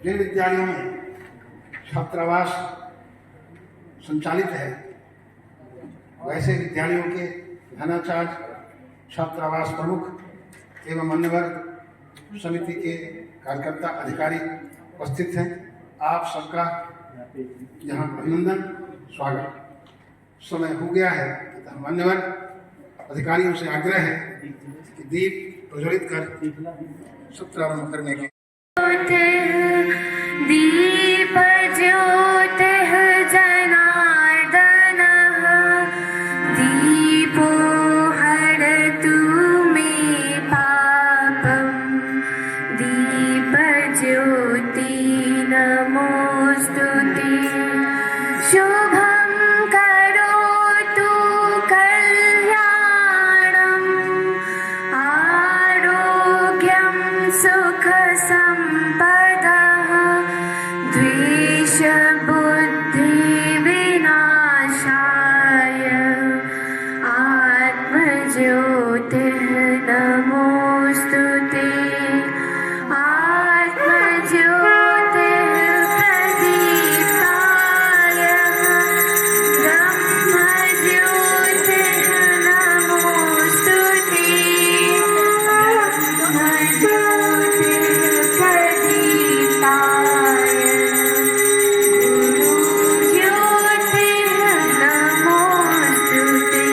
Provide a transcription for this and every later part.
जिन विद्यालयों में छात्रावास संचालित है वैसे विद्यालयों के प्रधानाचार्य, छात्रावास प्रमुख एवं अन्य समिति के कार्यकर्ता अधिकारी उपस्थित हैं। आप सबका यहाँ अभिनंदन, स्वागत। समय हो गया है तथा मान्यवर अधिकारियों से आग्रह है कि दीप प्रज्वलित कर सत्र आरंभ करने के दीप ज्योतिः जनार्दनः दीपो हरतु मे पापम् दीप ज्योति नमोस्तुते शुभं करोतु कल्याणम् आरोग्यं सुख सम्पदः द्वेषबुद्धि विनाशाय आत्मज्योतिः नमोस्तुते आत्मज्योतिः प्रदीप्ताय ब्रह्मज्योतिः नमोस्तुते ब्रह्मज्योतिः प्रदीप्ताय गुरुज्योतिः नमोस्तुते।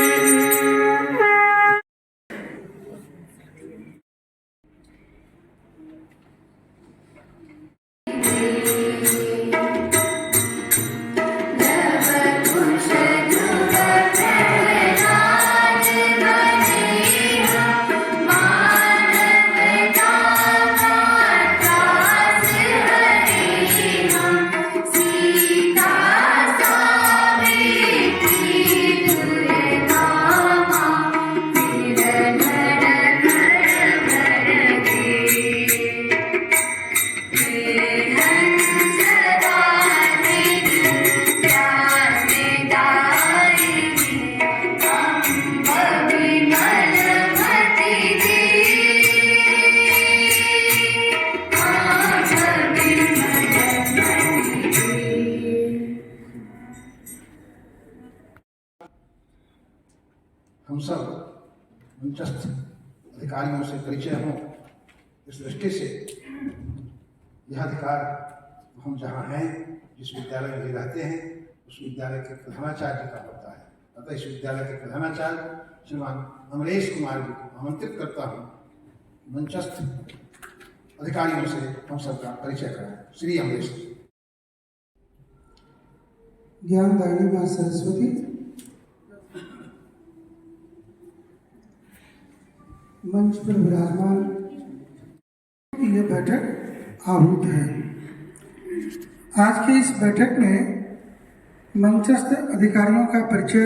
हम सब मंचस्थ अधिकारियों से परिचय हों, इस दृष्टि से यह अधिकार हम जहाँ हैं, जिस विद्यालय में रहते हैं, उस विद्यालय के प्रधानाचार्य का होता है। अतः इस विद्यालय के प्रधानाचार्य श्रीमान अमरेश कुमार जी को आमंत्रित करता हूँ मंचस्थ अधिकारियों से हम सबका परिचय कराएं। श्री अमरेश जी। ज्ञानदायिनी माँ सरस्वती, मंच पर विराजमान यह बैठक आहूत है। आज की इस बैठक में मंचस्थ अधिकारियों का परिचय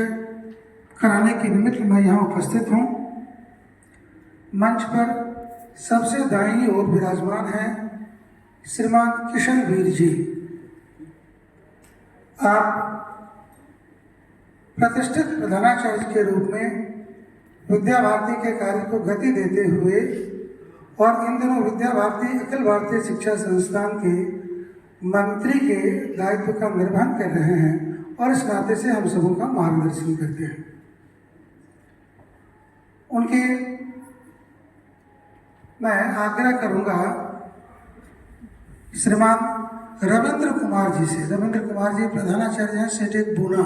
कराने के निमित्त मैं यहाँ उपस्थित हूँ। मंच पर सबसे दाहिनी ओर विराजमान है श्रीमान किशन वीर जी। आप प्रतिष्ठित प्रधानाचार्य के रूप में विद्या भारती के कार्य को गति देते हुए और इन दिनों विद्या भारती अखिल भारतीय शिक्षा संस्थान के मंत्री के दायित्व का निर्वहन कर रहे हैं और इस नाते से हम सबों का मार्गदर्शन करते हैं। उनके मैं आग्रह करूंगा श्रीमान रविंद्र कुमार जी से। रविंद्र कुमार जी प्रधानाचार्य हैं सेटेक पूना।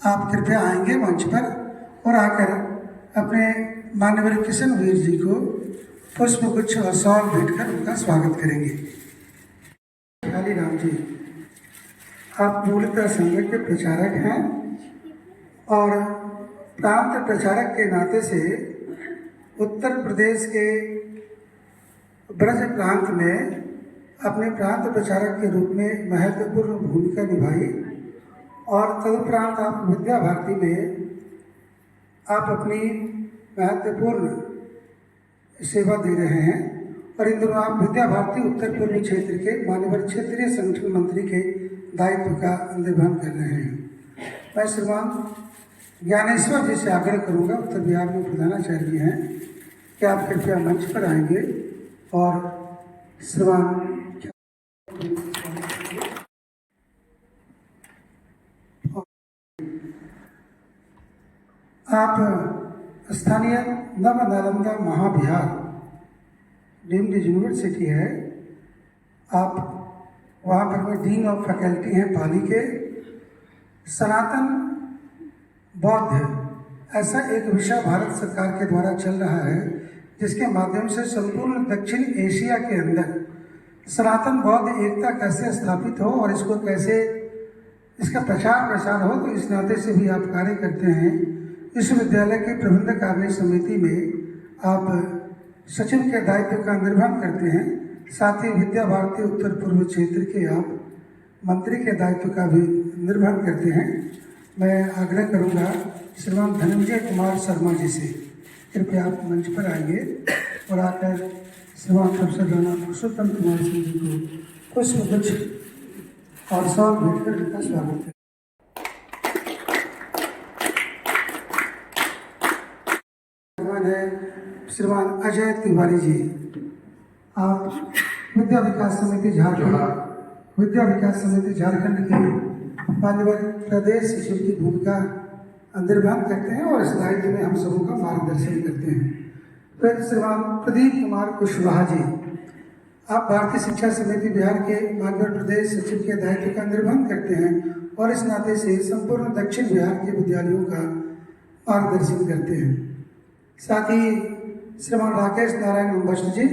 आप कृपया आएंगे मंच पर और आकर अपने माननीय किशन वीर जी को पुष्पगुच्छ और शॉल भेंट कर उनका स्वागत करेंगे। खाली राम जी, आप मूलतः संघ के प्रचारक हैं और प्रांत प्रचारक के नाते से उत्तर प्रदेश के ब्रज प्रांत में अपने प्रांत प्रचारक के रूप में महत्वपूर्ण भूमिका निभाई और तदुपरांत आप विद्या भारती में आप अपनी महत्वपूर्ण सेवा दे रहे हैं और इन दिनों आप विद्या भारती उत्तर पूर्वी क्षेत्र के माननीय क्षेत्रीय संगठन मंत्री के दायित्व का निर्वहन कर रहे हैं। मैं श्रीमान ज्ञानेश्वर जी से आग्रह करूंगा, उत्तर बिहार में प्रधानाचार्य हैं, कि आप कृपया मंच पर आएंगे और श्रीमान आप स्थानीय नव नालंदा महाविहार डीम्ड यूनिवर्सिटी है, आप वहाँ पर में डीन ऑफ फैकल्टी हैं पाली के। सनातन बौद्ध ऐसा एक विषय भारत सरकार के द्वारा चल रहा है जिसके माध्यम से संपूर्ण दक्षिण एशिया के अंदर सनातन बौद्ध एकता कैसे स्थापित हो और इसको कैसे इसका प्रचार प्रसार हो, तो इस नाते से भी आप कार्य करते हैं। विश्वविद्यालय की प्रबंधक कार्य समिति में आप सचिव के दायित्व का निर्वहन करते हैं, साथ ही विद्या भारती उत्तर पूर्व क्षेत्र के आप मंत्री के दायित्व का भी निर्वहन करते हैं। मैं आग्रह करूंगा श्रीमान धनंजय कुमार शर्मा जी से, कृपया आप मंच पर आइए और आकर श्रीमान प्रोफेसर राणा पुरुषोत्तम कुमार सिंह जी को पुष्पगुच्छ और सौ भेंट कर उनका स्वागत है। श्रीमान अजय तिवारी जी, आप विद्या विकास समिति झारखंड के मान्यवर प्रदेश सचिव की भूमिका निर्वहन करते हैं और इस दायित्व में हम सबों का मार्गदर्शन करते हैं। फिर श्रीमान प्रदीप कुमार कुशवाहा जी, आप भारतीय शिक्षा समिति बिहार के मान्यवर प्रदेश सचिव के दायित्व का निर्वहन करते हैं और इस नाते से संपूर्ण दक्षिण बिहार के विद्यालयों का मार्गदर्शन करते हैं। साथ ही श्रीमान राकेश नारायण अम्बष्ट जी,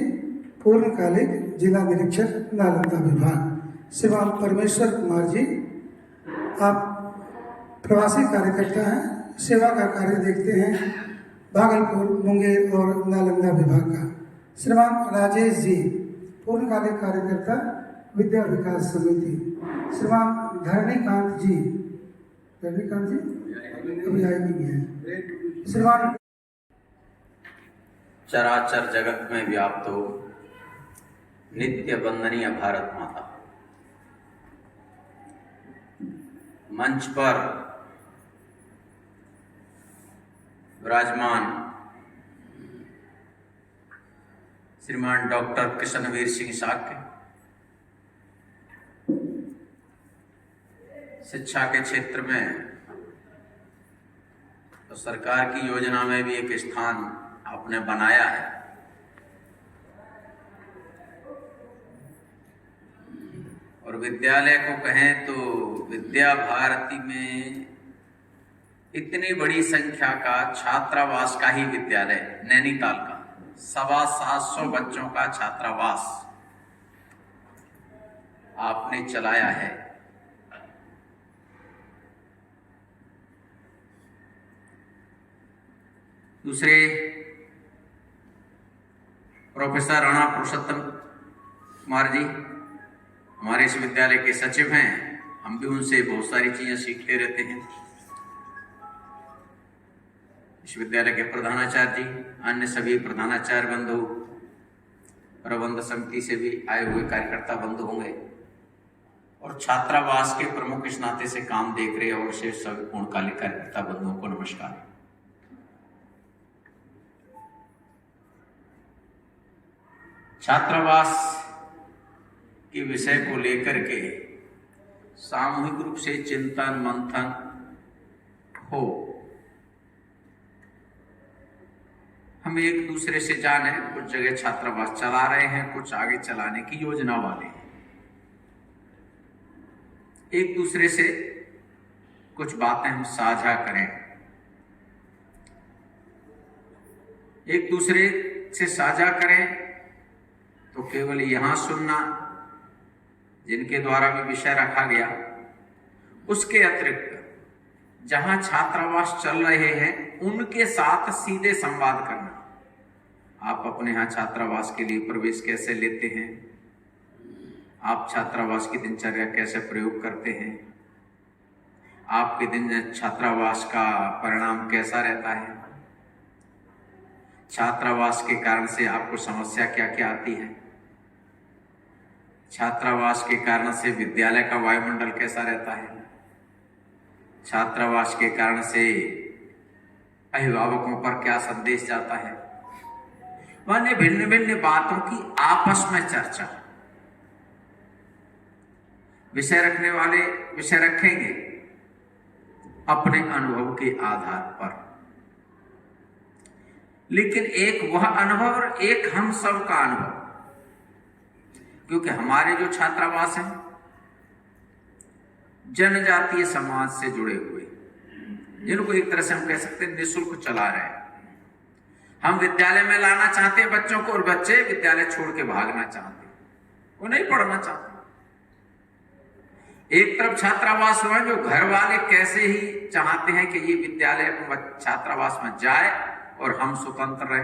पूर्णकालिक जिला निरीक्षक नालंदा विभाग। श्रीमान परमेश्वर कुमार जी, आप प्रवासी कार्यकर्ता हैं, सेवा का कार्य देखते हैं भागलपुर, मुंगेर और नालंदा विभाग का। श्रीमान राजेश जी, पूर्णकालिक कार्यकर्ता विद्या विकास समिति। श्रीमान धरणीकांत जी अभी आए नहीं है। श्रीमान चराचर जगत में व्याप्त हो नित्य वंदनीय भारत माता, मंच पर विराजमान श्रीमान डॉक्टर कृष्णवीर सिंह साक्य, शिक्षा के क्षेत्र में तो सरकार की योजना में भी एक स्थान आपने बनाया है। और विद्यालय को कहें तो विद्या भारती में इतनी बड़ी संख्या का छात्रावास का ही विद्यालय, नैनीताल का 750 बच्चों का छात्रावास आपने चलाया है। दूसरे प्रोफेसर राणा पुरुषोत्तम कुमार जी हमारे इस विद्यालय के सचिव हैं, हम भी उनसे बहुत सारी चीजें सीखते रहते हैं। इस विद्यालय के प्रधानाचार्य जी, अन्य सभी प्रधानाचार्य बंधु, प्रबंध समिति से भी आए हुए कार्यकर्ता बंधु होंगे और छात्रावास के प्रमुख इस नाते से काम देख रहे और शेष सभी पूर्णकालिक कार्यकर्ता बंधुओं को नमस्कार। छात्रावास के विषय को लेकर के सामूहिक रूप से चिंतन मंथन हो, हम एक दूसरे से जाने। कुछ जगह छात्रावास चला रहे हैं, कुछ आगे चलाने की योजना वाले हैं। एक दूसरे से कुछ बातें हम साझा करें, एक दूसरे से साझा करें तो केवल यहां सुनना जिनके द्वारा भी विषय रखा गया, उसके अतिरिक्त जहां छात्रावास चल रहे हैं उनके साथ सीधे संवाद करना। आप अपने यहाँ छात्रावास के लिए प्रवेश कैसे लेते हैं, आप छात्रावास की दिनचर्या कैसे प्रयोग करते हैं, आपके दिन छात्रावास का परिणाम कैसा रहता है, छात्रावास के कारण से आपको समस्या क्या क्या आती है, छात्रावास के कारण से विद्यालय का वायुमंडल कैसा रहता है, छात्रावास के कारण से अभिभावकों पर क्या संदेश जाता है, माने भिन्न भिन्न बातों की आपस में चर्चा। विषय रखने वाले विषय रखेंगे अपने अनुभव के आधार पर। लेकिन एक वह अनुभव और एक हम सब का अनुभव, क्योंकि हमारे जो छात्रावास हैं जनजातीय समाज से जुड़े हुए, जिनको एक तरह से हम कह सकते हैं निःशुल्क चला रहे हैं। हम विद्यालय में लाना चाहते हैं बच्चों को, और बच्चे विद्यालय छोड़ के भागना चाहते हैं, वो नहीं पढ़ना चाहते। एक तरफ छात्रावास हुआ जो घर वाले कैसे ही चाहते हैं कि ये विद्यालय छात्रावास में जाए और हम स्वतंत्र रहे,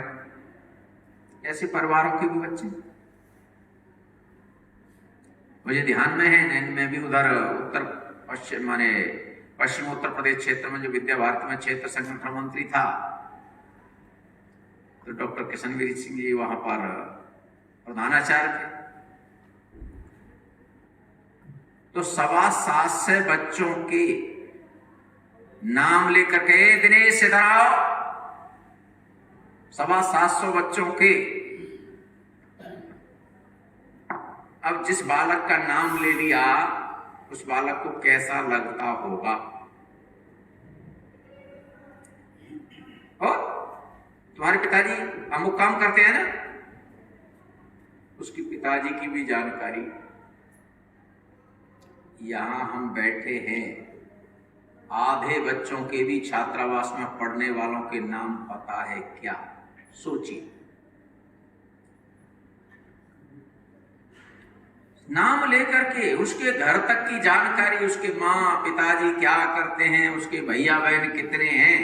ऐसे परिवारों के भी बच्चे मुझे ध्यान में है। मैं भी उधर उत्तर पश्चिम उत्तर प्रदेश क्षेत्र में जो विद्या भारती में क्षेत्र संगठन मंत्री था, तो डॉक्टर किशनवीर सिंह जी वहां पर प्रधानाचार्य थे। तो 750 बच्चों के नाम लेकर के, दिनेश इधर आओ, 750 बच्चों के। अब जिस बालक का नाम ले लिया, उस बालक को कैसा लगता होगा? और तुम्हारे पिताजी अमुक काम करते हैं ना, उसके पिताजी की भी जानकारी। यहां हम बैठे हैं, आधे बच्चों के भी छात्रावास में पढ़ने वालों के नाम पता है क्या? सोचिए। नाम लेकर के उसके घर तक की जानकारी, उसके माँ पिताजी क्या करते हैं, उसके भैया बहन कितने हैं।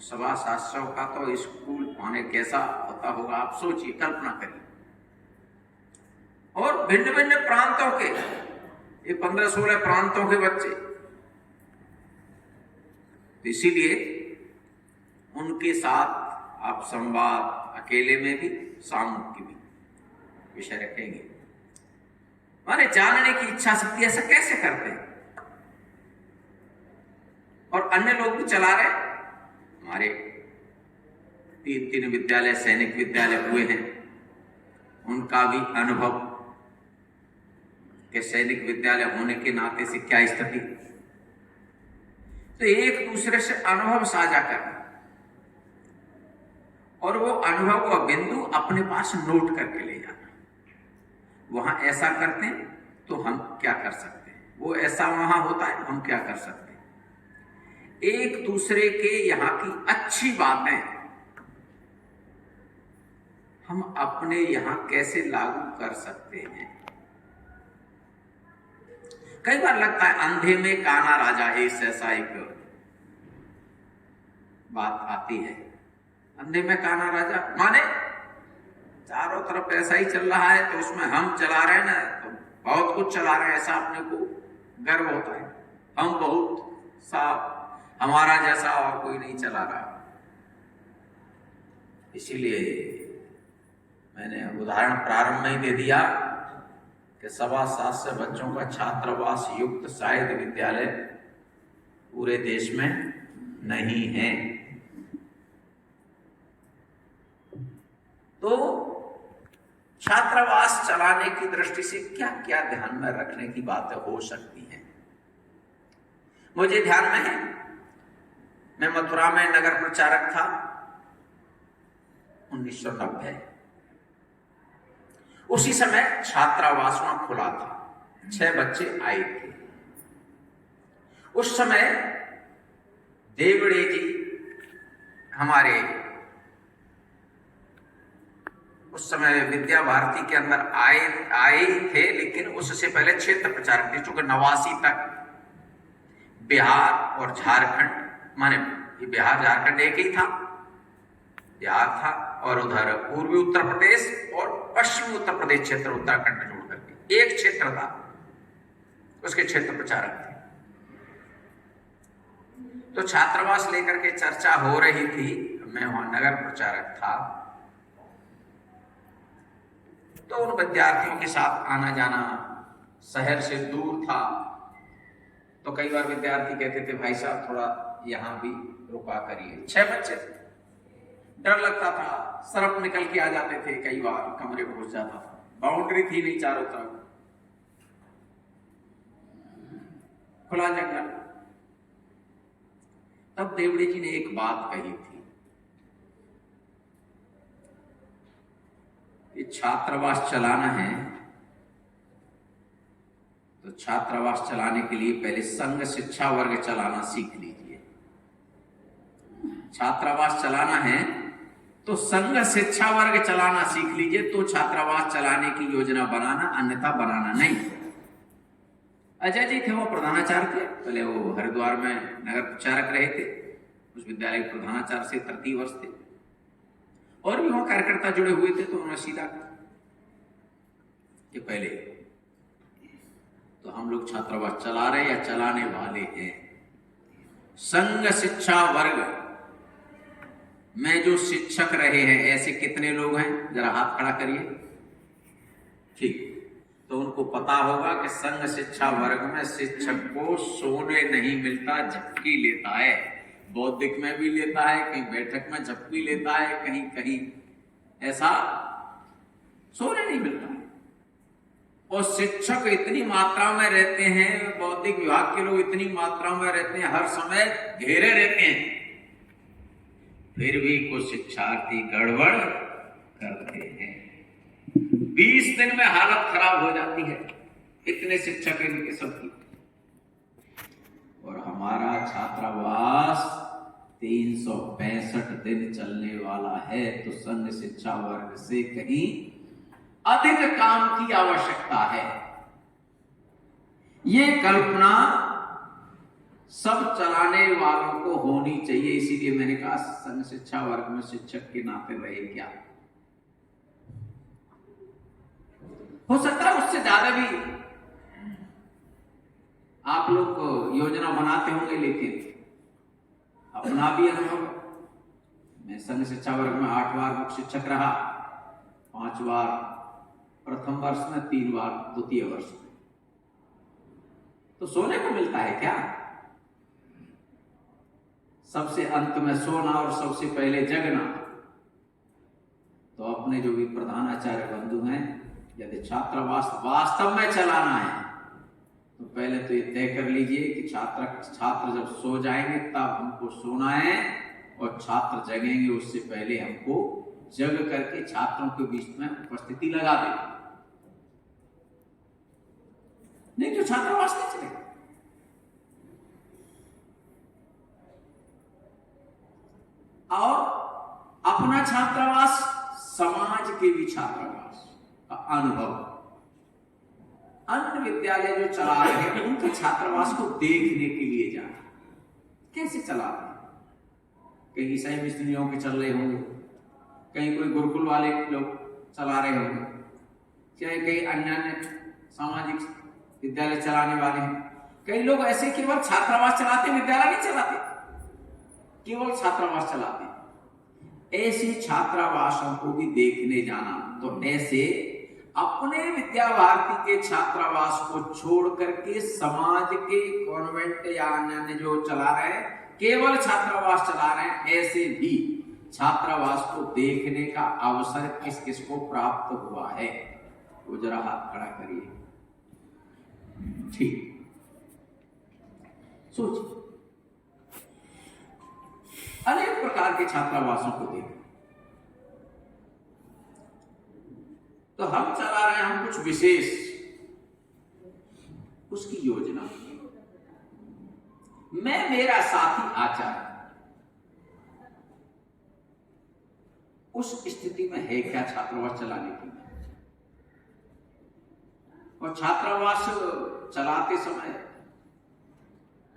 750 का तो स्कूल माने कैसा होता होगा, आप सोचिए, कल्पना करिए। और भिन्न भिन्न प्रांतों के, ये 15-16 प्रांतों के बच्चे। तो इसीलिए उनके साथ आप संवाद अकेले में भी, सामूहिक की भी विषय रखेंगे। माने जानने की इच्छा शक्ति, ऐसा कैसे करते हैं? और अन्य लोग भी चला रहे। हमारे 3 विद्यालय सैनिक विद्यालय हुए हैं, उनका भी अनुभव कि सैनिक विद्यालय होने के नाते से क्या स्थिति। तो एक दूसरे से अनुभव साझा करना, और वो अनुभव का बिंदु अपने पास नोट करके ले जाना। वहां ऐसा करते हैं तो हम क्या कर सकते हैं, वो ऐसा वहां होता है, हम क्या कर सकते हैं। एक दूसरे के यहाँ की अच्छी बातें हम अपने यहां कैसे लागू कर सकते हैं। कई बार लगता है अंधे में काना राजा है, ऐसा एक बात आती है। अंधे में काना राजा माने चारों तरफ ऐसा ही चल रहा है, तो उसमें हम चला रहे हैं ना, तो बहुत कुछ चला रहे हैं, ऐसा अपने को गर्व होता है। हम बहुत साफ, हमारा जैसा और कोई नहीं चला रहा। इसीलिए मैंने उदाहरण प्रारंभ में ही दे दिया कि 750 बच्चों का छात्रावास युक्त शायद विद्यालय पूरे देश में नहीं है। तो छात्रावास चलाने की दृष्टि से क्या क्या ध्यान में रखने की बातें हो सकती हैं। मुझे ध्यान में है, मैं मथुरा में नगर प्रचारक था 1990। उसी समय छात्रावास वहां खुला था, 6 बच्चे आए थे। उस समय देवड़े जी हमारे उस समय विद्या भारती के अंदर आए थे, लेकिन उससे पहले क्षेत्र प्रचारक थे। चूंकि 89 तक बिहार और झारखंड, माने बिहार झारखंड एक ही था, बिहार था, और उधर पूर्वी उत्तर प्रदेश और पश्चिमी उत्तर प्रदेश क्षेत्र उत्तराखंड जोड़ करके एक क्षेत्र था, उसके क्षेत्र प्रचारक थे। तो छात्रावास लेकर के चर्चा हो रही थी, मैं वहां नगर प्रचारक था। तो उन विद्यार्थियों के साथ आना जाना शहर से दूर था, तो कई बार विद्यार्थी कहते थे भाई साहब थोड़ा यहां भी रुका करिए। 6 बच्चे थे, डर लगता था, सरप निकल के आ जाते थे, कई बार कमरे में घुस जाता था, बाउंड्री थी नहीं चारों तरफ, खुला जंगल। तब देवड़े जी ने एक बात कही थी कि छात्रावास चलाना है तो छात्रावास चलाने के लिए पहले संघ शिक्षा वर्ग चलाना सीख लीजिए। छात्रावास चलाना है तो संघ शिक्षा वर्ग चलाना सीख लीजिए, तो छात्रावास चलाने की योजना बनाना, अन्यथा बनाना नहीं। अजय जी थे, वो प्रधानाचार्य थे, पहले वो हरिद्वार में नगर प्रचारक रहे थे, उस विद्यालय के प्रधानाचार्य से 30 वर्ष थे, और भी वहां कार्यकर्ता जुड़े हुए थे। तो उन्होंने सीधा कहा कि पहले तो हम लोग छात्रावास चला रहे या चलाने वाले हैं। संघ शिक्षा वर्ग में जो शिक्षक रहे हैं, ऐसे कितने लोग हैं? जरा हाथ खड़ा करिए। ठीक, तो उनको पता होगा कि संघ शिक्षा वर्ग में शिक्षक को सोने नहीं मिलता, झपकी लेता है। बौद्धिक में भी लेता है, कहीं बैठक में झपकी लेता है, कहीं कहीं ऐसा सोने नहीं मिलता है। और शिक्षक इतनी मात्रा में रहते हैं, बौद्धिक विभाग के लोग इतनी मात्रा में रहते हैं, हर समय घेरे रहते हैं, फिर भी कुछ शिक्षार्थी गड़बड़ करते हैं। 20 दिन में हालत खराब हो जाती है, इतने शिक्षक इनके सबकी। और हमारा छात्रावास 365 दिन चलने वाला है, तो संघ शिक्षा वर्ग से कहीं अधिक काम की आवश्यकता है। ये कल्पना सब चलाने वालों को होनी चाहिए। इसीलिए मैंने कहा संघ शिक्षा वर्ग में शिक्षक के नाते रहे क्या, हो सकता है उससे ज्यादा भी आप लोग योजना बनाते होंगे, लेकिन अपना भी अनुभव, मैं संघ शिक्षा वर्ग में 8 बार मुख्य शिक्षक रहा, 5 बार प्रथम वर्ष में, 3 बार द्वितीय वर्ष में। तो सोने को मिलता है क्या? सबसे अंत में सोना और सबसे पहले जगना। तो अपने जो भी प्रधानाचार्य बंधु हैं, यदि छात्रावास वास्तव में चलाना है तो पहले तो ये तय कर लीजिए कि छात्र जब सो जाएंगे तब हमको सोना है, और छात्र जगेंगे उससे पहले हमको जग करके छात्रों के बीच में उपस्थिति लगा दें, नहीं तो छात्रावास नहीं चलेगा। और अपना छात्रावास, समाज के भी छात्रावास का अनुभव, अन्य विद्यालय जो चला रहे हैं उनके छात्रावास को देखने के लिए जाना, कैसे चला रहे हैं। कहीं ईसाई मिशनरियों के चल रहे होंगे, कहीं कोई गुरुकुल वाले लोग चला रहे होंगे, चाहे कई अन्य सामाजिक विद्यालय चलाने वाले हैं। कई लोग ऐसे केवल छात्रावास चलाते, विद्यालय नहीं चलाते, केवल छात्रावास चलाते। ऐसे छात्रावासों को भी देखने जाना। तो ऐसे अपने विद्या भारती के छात्रावास को छोड़ करके समाज के कॉन्वेंट या अन्य जो चला रहे हैं, केवल छात्रावास चला रहे हैं, ऐसे भी छात्रावास को देखने का अवसर किस किस को प्राप्त हुआ है? वो जरा हाथ खड़ा करिए। ठीक, सोचिए, अनेक प्रकार के छात्रावासों को देखें। तो हम चला रहे हैं, हम कुछ विशेष उसकी योजना। मैं, मेरा साथी आचार्य उस स्थिति में है क्या छात्रावास चलाने की? और छात्रावास चलाते समय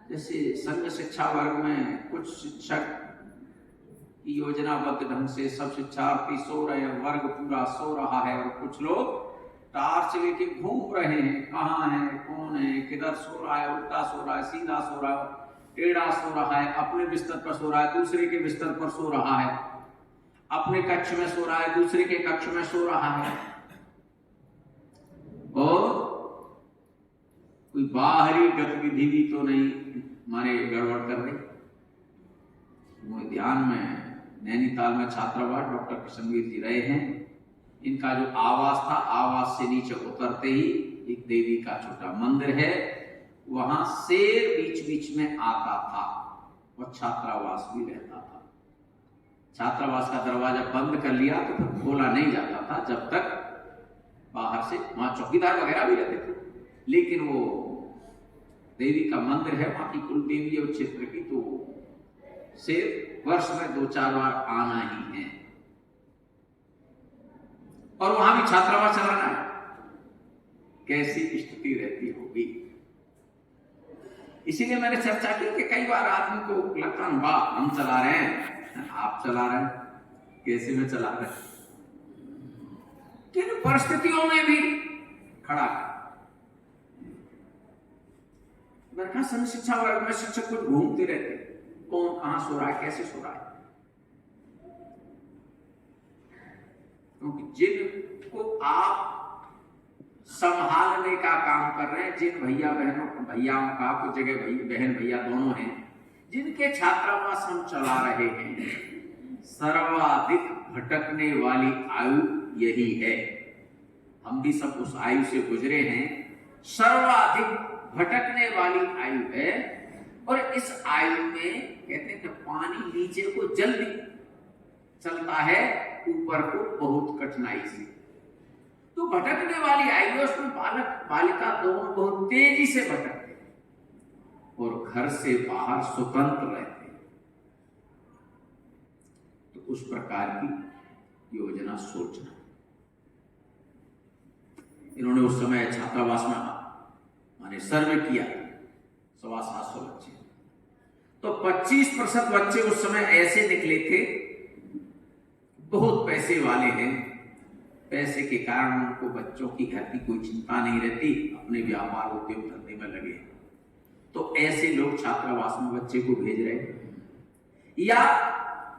जैसे संघ शिक्षा वर्ग में कुछ शिक्षक योजनाबद्ध ढंग से सब शिक्षार्थी सो रहे हैं, वर्ग पूरा सो रहा है, और कुछ लोग टार्च लेके घूम रहे हैं, कहाँ है, कौन है, किधर सो रहा है, उल्टा सो रहा है, सीधा सो रहा है, टेढ़ा सो रहा है, अपने बिस्तर पर सो रहा है, दूसरे के बिस्तर पर सो रहा है, अपने कक्ष में सो रहा है, दूसरे के कक्ष में सो रहा है, और कोई बाहरी गतिविधि भी तो नहीं माने गड़बड़ कर रही। वो ध्यान में नैनीताल में छात्रावास डॉक्टर कृष्णवीर जी रहे हैं। इनका जो आवास था, आवास से नीचे उतरते ही एक देवी का छोटा मंदिर है, वहां शेर बीच बीच में आता था, और छात्रावास भी रहता था। छात्रावास का दरवाजा बंद कर लिया तो फिर खोला नहीं जाता था जब तक बाहर से, वहां चौकीदार वगैरह भी रहते थे, लेकिन वो देवी का मंदिर है वहां की, कुल देवी और क्षेत्र की, तो से वर्ष में 2-4 बार आना ही है। और वहां भी छात्रावास चलाना है, कैसी स्थिति रहती होगी। इसीलिए मैंने चर्चा की कि कई बार आदमी को लगता है वाह हम चला रहे हैं, आप चला रहे हैं, कैसे में चला रहे हैं, किन परिस्थितियों में भी खड़ा है। मैंने कहा सभी शिक्षा वर्ग में शिक्षक कुछ घूमते रहते, कौन कहां सो रहा है, कैसे सो रहा है, क्योंकि जिनको आप संभालने का काम कर रहे हैं, जिन भैयाओं का, कुछ जगह बहन भैया दोनों हैं, जिनके छात्रावास हम चला रहे हैं, सर्वाधिक भटकने वाली आयु यही है। हम भी सब उस आयु से गुजरे हैं। सर्वाधिक भटकने वाली आयु है, और इस आयु में कहते हैं कि पानी नीचे को जल्दी चलता है, ऊपर को बहुत कठिनाई से। तो भटकने वाली आयु है, उसमें बालक बालिका दोनों बहुत तेजी से भटकते हैं और घर से बाहर स्वतंत्र रहते हैं। तो उस प्रकार की योजना सोचना। इन्होंने उस समय छात्रावास में माने सर्वे किया, 750 बच्चे, तो 25% बच्चे उस समय ऐसे निकले थे बहुत पैसे वाले हैं, पैसे के कारण उनको बच्चों की घर की कोई चिंता नहीं रहती, अपने व्यापार उद्योग धंधे में लगे। तो ऐसे लोग छात्रावास में बच्चे को भेज रहे हैं, या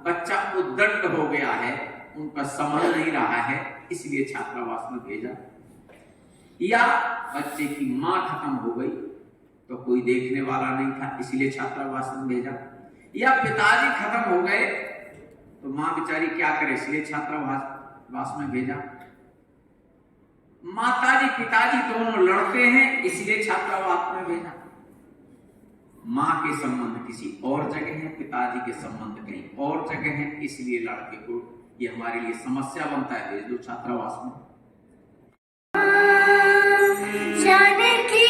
बच्चा उद्दंड हो गया है, उन पर समझ नहीं रहा है इसलिए छात्रावास में भेजा, या बच्चे की मां खत्म हो गई तो कोई देखने वाला नहीं था इसलिए छात्रावास में भेजा, या पिताजी खत्म हो गए तो मां बेचारी क्या करे इसलिए छात्रावास में भेजा, माताजी पिताजी दोनों लड़ते हैं इसलिए छात्रावास में भेजा। मां के संबंध किसी और जगह है, पिताजी के संबंध कहीं और जगह है, इसलिए लड़के को ये हमारे लिए समस्या बनता है, भेज दो छात्रावास में। जाने की